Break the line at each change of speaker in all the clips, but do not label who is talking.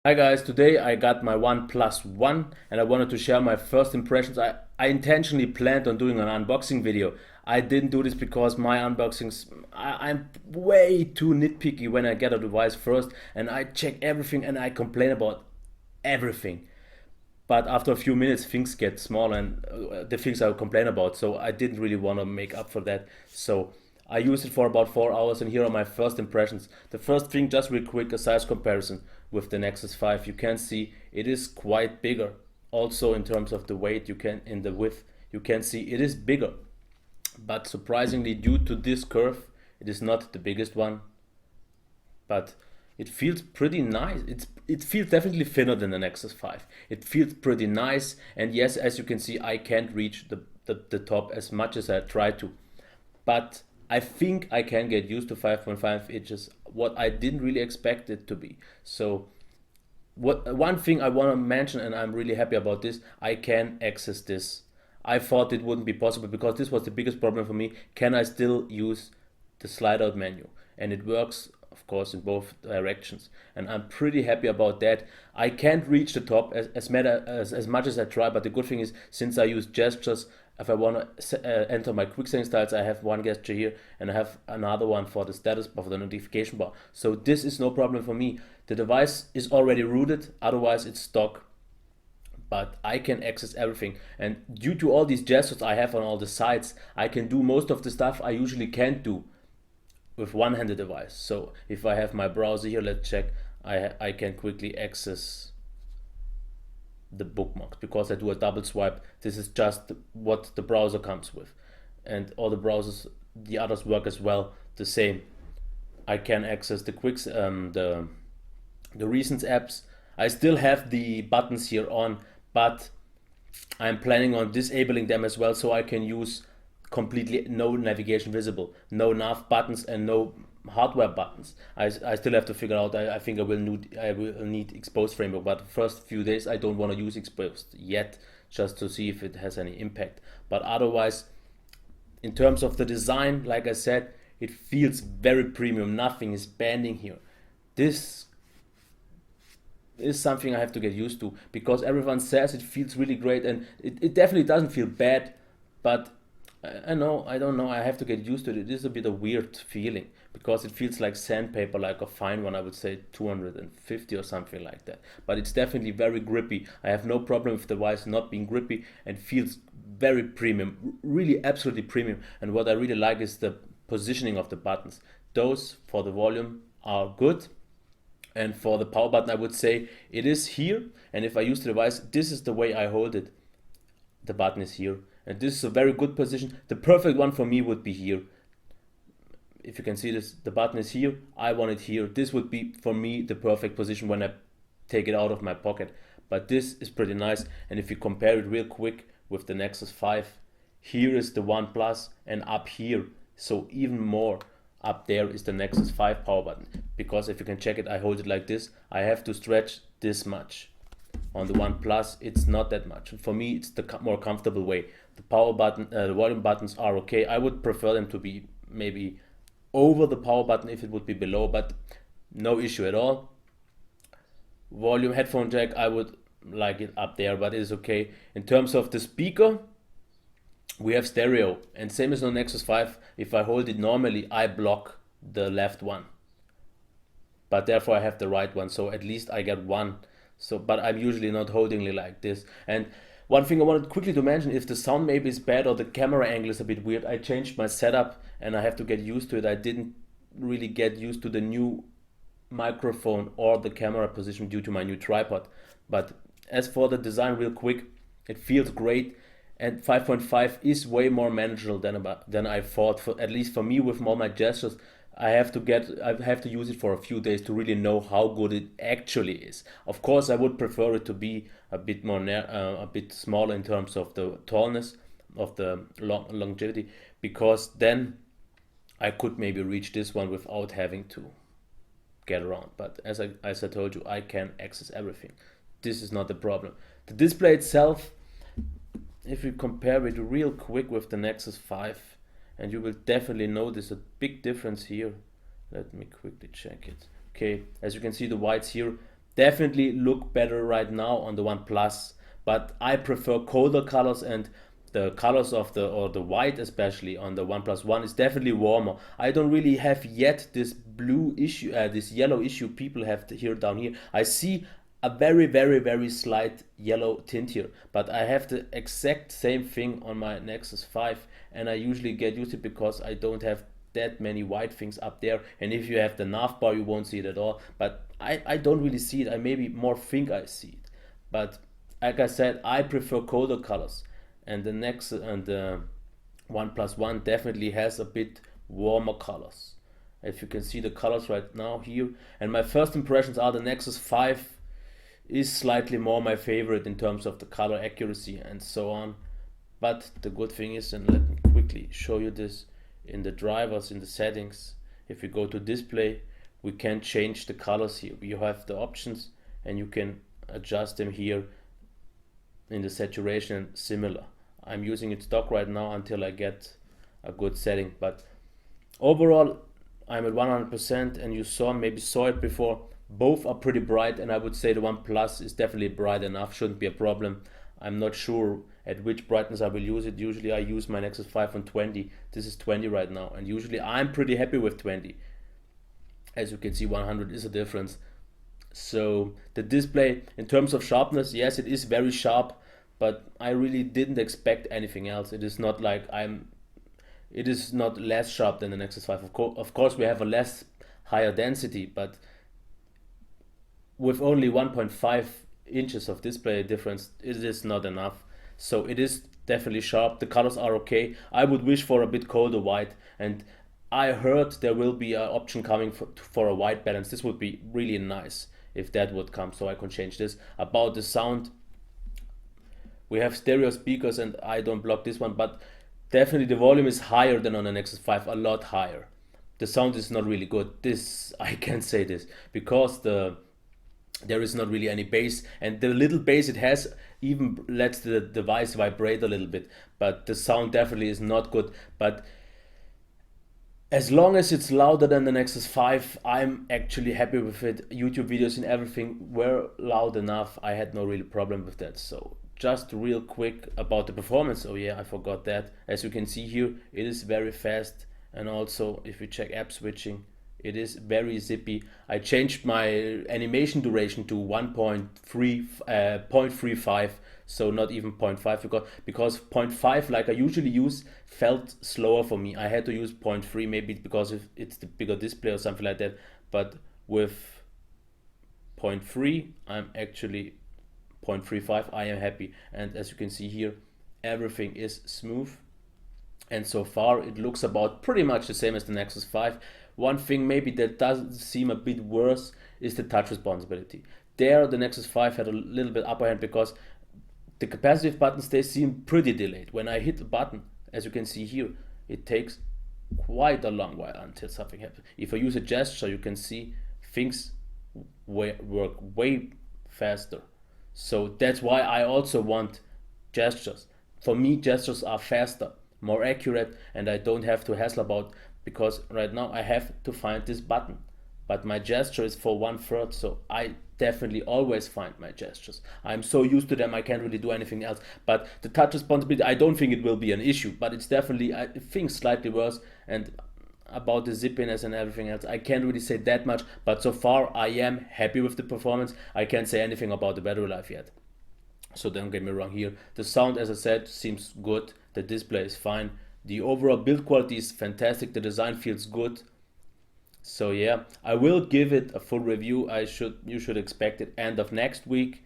Hi guys, today I got my Oneplus One and I wanted to share my first impressions. I intentionally planned on doing an unboxing video. I didn't do this because my unboxings, I'm way too nitpicky when I get a device first and I check everything and I complain about everything. But after a few minutes things get small and the things I complain about, so I didn't really want to make up for that. So I used it for about 4 hours and here are my first impressions. The first thing, just real quick, a size comparison with the Nexus 5. You can see it is quite bigger. Also in terms of the weight, in the width, you can see it is bigger. But surprisingly, due to this curve, it is not the biggest one, but it feels pretty nice. It feels definitely thinner than the Nexus 5. It feels pretty nice, and yes, as you can see, I can't reach the top as much as I try to. But I think I can get used to 5.5 inches, what I didn't really expect it to be. So one thing I want to mention, and I'm really happy about this, I can access this. I thought it wouldn't be possible because this was the biggest problem for me. Can I still use the slide out menu? And it works, of course, in both directions. And I'm pretty happy about that. I can't reach the top as much as I try, but the good thing is, since I use gestures, if I want to enter my quick setting styles, I have one gesture here and I have another one for the status bar, for the notification bar. So this is no problem for me. The device is already rooted, otherwise it's stock. But I can access everything, and due to all these gestures I have on all the sides, I can do most of the stuff I usually can't do with one-handed device. So if I have my browser here, let's check, I can quickly access the bookmarks because I do a double swipe. This is just what the browser comes with, and all the browsers, the others work as well the same. I can access the the recent apps. I still have the buttons here on, but I'm planning on disabling them as well, so I can use completely no navigation visible, no nav buttons and no hardware buttons. I still have to figure out. I think I will need exposed framework, but the first few days I don't want to use exposed yet, just to see if it has any impact. But otherwise, in terms of the design, like I said, it feels very premium. Nothing is bending here. This is something I have to get used to because everyone says it feels really great, and it definitely doesn't feel bad, but I don't know, I have to get used to it. It is a bit of weird feeling because it feels like sandpaper, like a fine one, I would say 250 or something like that. But it's definitely very grippy. I have no problem with the device not being grippy and feels very premium, really absolutely premium. And what I really like is the positioning of the buttons. Those for the volume are good. And for the power button, I would say it is here. And if I use the device, this is the way I hold it. The button is here. And this is a very good position. The perfect one for me would be here. If you can see this, the button is here. I want it here. This would be, for me, the perfect position when I take it out of my pocket. But this is pretty nice. And if you compare it real quick with the Nexus 5, here is the OnePlus, and up here, so even more, up there is the Nexus 5 power button. Because if you can check it, I hold it like this. I have to stretch this much. On the OnePlus, it's not that much. For me, it's the more comfortable way. The power button, the volume buttons are okay. I would prefer them to be maybe over the power button if it would be below, but no issue at all. Volume headphone jack, I would like it up there, but it is okay. In terms of the speaker, we have stereo, and same as on Nexus 5, if I hold it normally, I block the left one. But therefore I have the right one, so at least I get one. So, but I'm usually not holding it like this. And one thing I wanted quickly to mention, if the sound maybe is bad or the camera angle is a bit weird, I changed my setup and I have to get used to it. I didn't really get used to the new microphone or the camera position due to my new tripod. But as for the design, real quick, it feels great. And 5.5 is way more manageable than I thought. For at least for me, with all my gestures, I have to use it for a few days to really know how good it actually is. Of course, I would prefer it to be a bit more a bit smaller in terms of the tallness of the longevity, because then I could maybe reach this one without having to get around. But as I told you, I can access everything. This is not the problem. The display itself, if we compare it real quick with the Nexus 5, and you will definitely notice a big difference here. Let me quickly check it. Okay, as you can see, the whites here, definitely look better right now on the OnePlus, but I prefer colder colors, and the colors of the white especially on the OnePlus One is definitely warmer. I don't really have yet this blue issue, this yellow issue people have here down here. I see a very slight yellow tint here, but I have the exact same thing on my Nexus 5, and I usually get used to it because I don't have that many white things up there, and if you have the nav bar you won't see it at all, but I don't really see it. I maybe more think I see it, but like I said, I prefer colder colors, and the next and the OnePlus One definitely has a bit warmer colors. If you can see the colors right now here, and my first impressions are the Nexus 5 is slightly more my favorite in terms of the color accuracy and so on. But the good thing is, and let me quickly show you this in the drivers, in the settings, if we go to display, we can change the colors here. You have the options and you can adjust them here in the saturation similar. I'm using it stock right now until I get a good setting, but overall I'm at 100%, and you maybe saw it before. Both are pretty bright, and I would say the OnePlus is definitely bright enough, shouldn't be a problem. I'm not sure at which brightness I will use it. Usually I use my Nexus 5 on 20. This is 20 right now, and usually I'm pretty happy with 20. As you can see, 100 is a difference. So the display, in terms of sharpness, yes, it is very sharp, but I really didn't expect anything else. It is not like it is not less sharp than the Nexus 5. Of course we have a less higher density, but with only 1.5 inches of display difference, it is not enough. So it is definitely sharp. The colors are okay. I would wish for a bit colder white, and I heard there will be an option coming for a white balance. This would be really nice if that would come, so I can change this. About the sound, we have stereo speakers, and I don't block this one, but definitely the volume is higher than on the Nexus 5, a lot higher. The sound is not really good. This, I can say this, because there is not really any bass, and the little bass it has even lets the device vibrate a little bit, but the sound definitely is not good. But as long as it's louder than the Nexus 5, I'm actually happy with it. YouTube videos and everything were loud enough. I had no real problem with that. So just real quick about the performance. Oh yeah, I forgot that. As you can see here, it is very fast, and also if we check app switching, it is very zippy. I changed my animation duration to 0.35, so not even 0.5, because 0.5, like I usually use, felt slower for me. I had to use 0.3, maybe because it's the bigger display or something like that. But with 0.3, I'm actually 0.35, I am happy. And as you can see here, everything is smooth. And so far it looks about pretty much the same as the Nexus 5. One thing maybe that does seem a bit worse is the touch responsibility. There the Nexus 5 had a little bit upper hand because the capacitive buttons, they seem pretty delayed. When I hit the button, as you can see here, it takes quite a long while until something happens. If I use a gesture, you can see things work way faster. So that's why I also want gestures. For me, gestures are faster, more accurate, and I don't have to hassle about, because right now I have to find this button, but my gesture is for 1/3, so I definitely always find my gestures. I'm so used to them, I can't really do anything else. But the touch responsibility, I don't think it will be an issue, but it's definitely, I think, slightly worse. And about the zippiness and everything else, I can't really say that much, but so far I am happy with the performance. I can't say anything about the battery life yet, so don't get me wrong here. The sound, as I said, seems good. The display is fine. The overall build quality is fantastic. The design feels good. So yeah, I will give it a full review. You should expect it end of next week.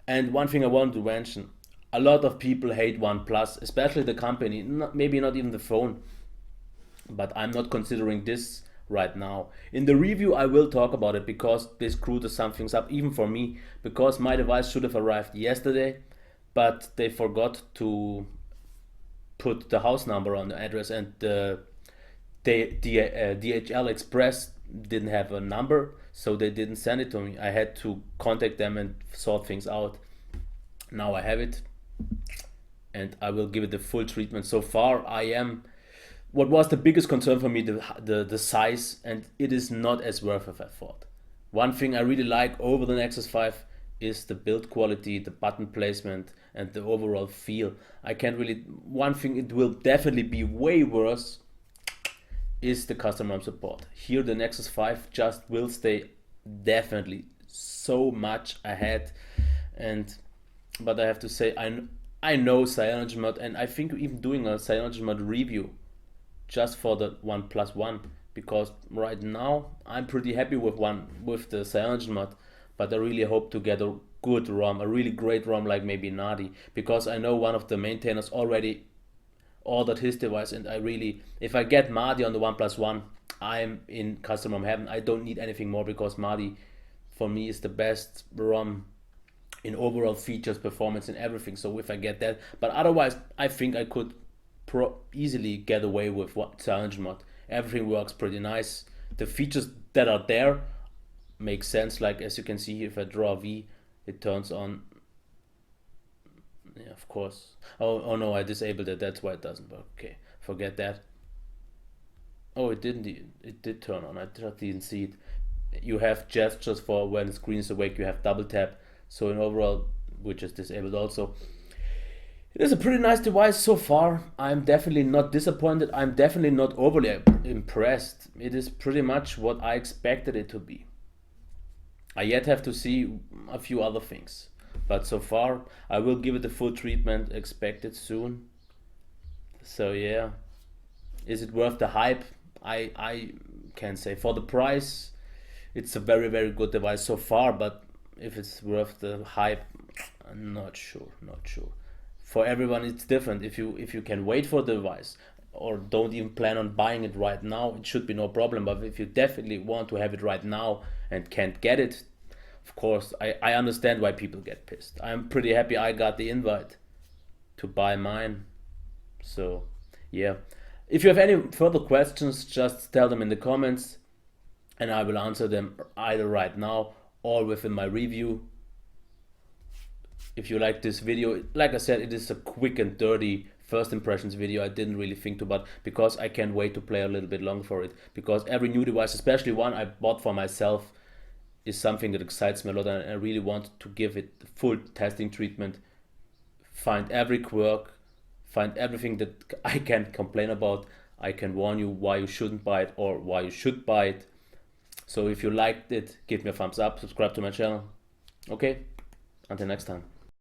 And one thing I wanted to mention, a lot of people hate OnePlus, especially the company, maybe not even the phone. But I'm not considering this right now. In the review I will talk about it, because they screwed some things up, even for me, because my device should have arrived yesterday, but they forgot to put the house number on the address, and the DHL Express didn't have a number, so they didn't send it to me. I had to contact them and sort things out. Now I have it, and I will give it the full treatment. So far what was the biggest concern for me, the size, and it is not as worth as I thought. One thing I really like over the Nexus 5 is the build quality, the button placement, and the overall feel. I can't really. One thing it will definitely be way worse is the custom ROM support. Here, the Nexus 5 just will stay definitely so much ahead, but I have to say I know CyanogenMod, and I think even doing a CyanogenMod review just for the Oneplus One, because right now I'm pretty happy with the CyanogenMod, but I really hope to get a good ROM, a really great ROM like maybe Nadi, because I know one of the maintainers already ordered his device, and I really, if I get Madi on the Oneplus One, I'm in custom ROM heaven. I don't need anything more, because Madi for me is the best ROM in overall features, performance, and everything. So if I get that, but otherwise I think I could easily get away with what CyanogenMod. Everything works pretty nice. The features that are there make sense. Like as you can see here, if I draw a V, it turns on. Yeah, of course. Oh no, I disabled it. That's why it doesn't work. Okay, forget that. Oh, it didn't. It did turn on. I just didn't see it. You have gestures for when the screen is awake. You have double tap. So in overall, which is disabled also. It is a pretty nice device so far. I'm definitely not disappointed. I'm definitely not overly impressed. It is pretty much what I expected it to be. I yet have to see a few other things. But so far, I will give it the full treatment expected soon. So yeah, is it worth the hype? I can't say. For the price, it's a very, very good device so far, but if it's worth the hype, I'm not sure, not sure. For everyone it's different. If you can wait for the device, or don't even plan on buying it right now, it should be no problem. But if you definitely want to have it right now and can't get it, of course, I understand why people get pissed. I'm pretty happy I got the invite to buy mine. So yeah, if you have any further questions, just tell them in the comments, and I will answer them either right now or within my review. If you like this video, like I said, it is a quick and dirty first impressions video. I didn't really think to, but because I can't wait to play a little bit longer for it, because every new device, especially one I bought for myself, is something that excites me a lot, and I really want to give it the full testing treatment, find every quirk, find everything that I can complain about. I can warn you why you shouldn't buy it or why you should buy it. So if you liked it, give me a thumbs up, subscribe to my channel. Okay, until next time.